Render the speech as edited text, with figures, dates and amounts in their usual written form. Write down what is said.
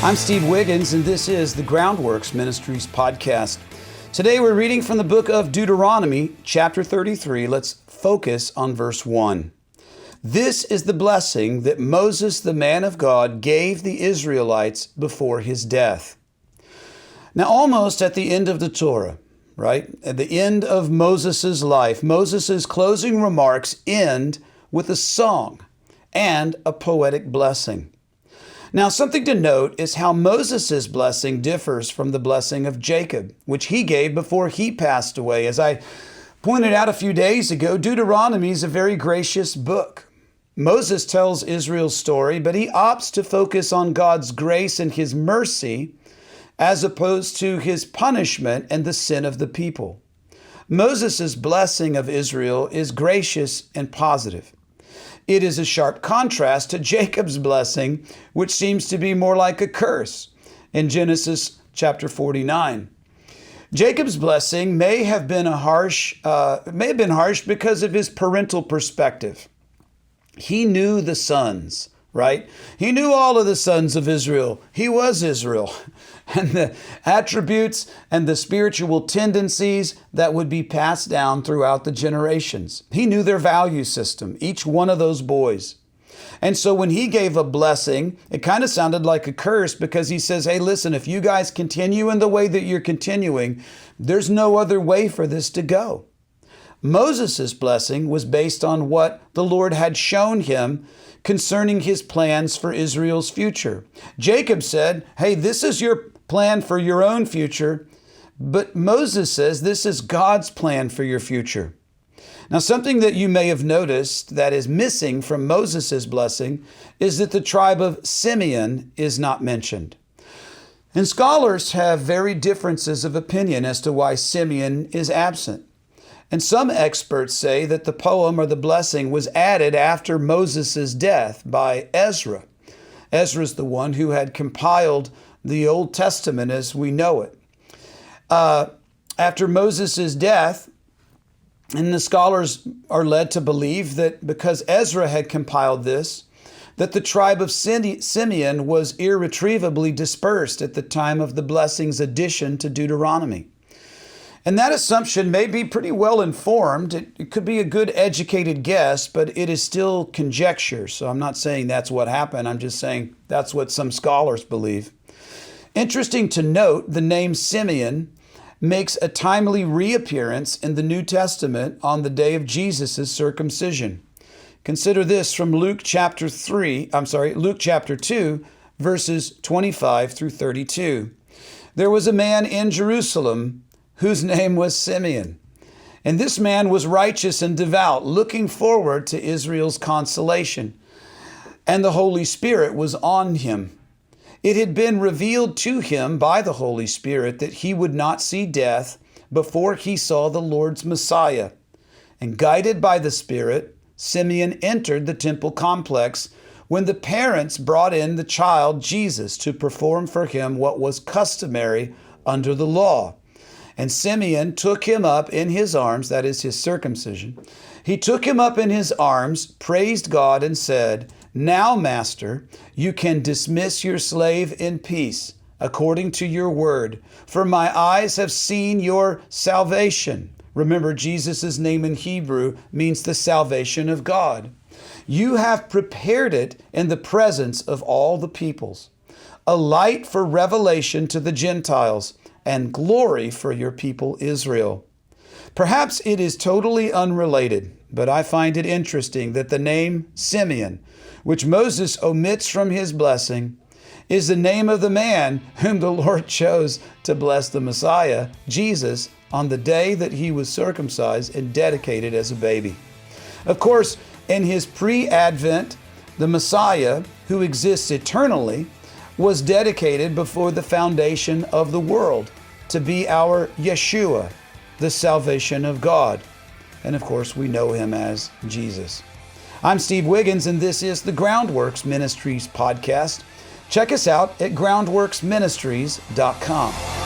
I'm Steve Wiggins, and this is the Groundworks Ministries podcast. Today we're reading from the book of Deuteronomy, chapter 33. Let's focus on verse 1. This is the blessing that Moses, the man of God, gave the Israelites before his death. Now, almost at the end of the Torah, right? At the end of Moses' life, Moses' closing remarks end with a song and a poetic blessing. Now, something to note is how Moses' blessing differs from the blessing of Jacob, which he gave before he passed away. As I pointed out a few days ago, Deuteronomy is a very gracious book. Moses tells Israel's story, but he opts to focus on God's grace and his mercy as opposed to his punishment and the sin of the people. Moses' blessing of Israel is gracious and positive. It is a sharp contrast to Jacob's blessing, which seems to be more like a curse in Genesis chapter 49. Jacob's blessing may have been harsh because of his parental perspective. He knew the sons, right? He knew all of the sons of Israel. He was Israel. And the attributes and the spiritual tendencies that would be passed down throughout the generations. He knew their value system, each one of those boys. And so when he gave a blessing, it kind of sounded like a curse because he says, hey, listen, if you guys continue in the way that you're continuing, there's no other way for this to go. Moses' blessing was based on what the Lord had shown him concerning his plans for Israel's future. Jacob said, hey, this is your plan for your own future, but Moses says this is God's plan for your future. Now, something that you may have noticed that is missing from Moses' blessing is that the tribe of Simeon is not mentioned. And scholars have varied differences of opinion as to why Simeon is absent. And some experts say that the poem or the blessing was added after Moses' death by Ezra. Ezra's the one who had compiled the Old Testament as we know it. After Moses' death, and the scholars are led to believe that because Ezra had compiled this, that the tribe of Simeon was irretrievably dispersed at the time of the blessing's addition to Deuteronomy. And that assumption may be pretty well informed. It could be a good educated guess, but it is still conjecture. So I'm not saying that's what happened. I'm just saying that's what some scholars believe. Interesting to note, the name Simeon makes a timely reappearance in the New Testament on the day of Jesus' circumcision. Consider this from Luke chapter 2, verses 25 through 32. There was a man in Jerusalem whose name was Simeon. And this man was righteous and devout, looking forward to Israel's consolation. And the Holy Spirit was on him. It had been revealed to him by the Holy Spirit that he would not see death before he saw the Lord's Messiah. And guided by the Spirit, Simeon entered the temple complex when the parents brought in the child Jesus to perform for him what was customary under the law. And Simeon took him up in his arms, that is his circumcision. He took him up in his arms, praised God, and said, now, Master, you can dismiss your slave in peace, according to your word, for my eyes have seen your salvation. Remember, Jesus' name in Hebrew means the salvation of God. You have prepared it in the presence of all the peoples, a light for revelation to the Gentiles, and glory for your people Israel. Perhaps it is totally unrelated, but I find it interesting that the name Simeon, which Moses omits from his blessing, is the name of the man whom the Lord chose to bless the Messiah, Jesus, on the day that he was circumcised and dedicated as a baby. Of course, in his pre-advent, the Messiah, who exists eternally, was dedicated before the foundation of the world to be our Yeshua, the salvation of God. And of course, we know him as Jesus. I'm Steve Wiggins, and this is the Groundworks Ministries podcast. Check us out at groundworksministries.com.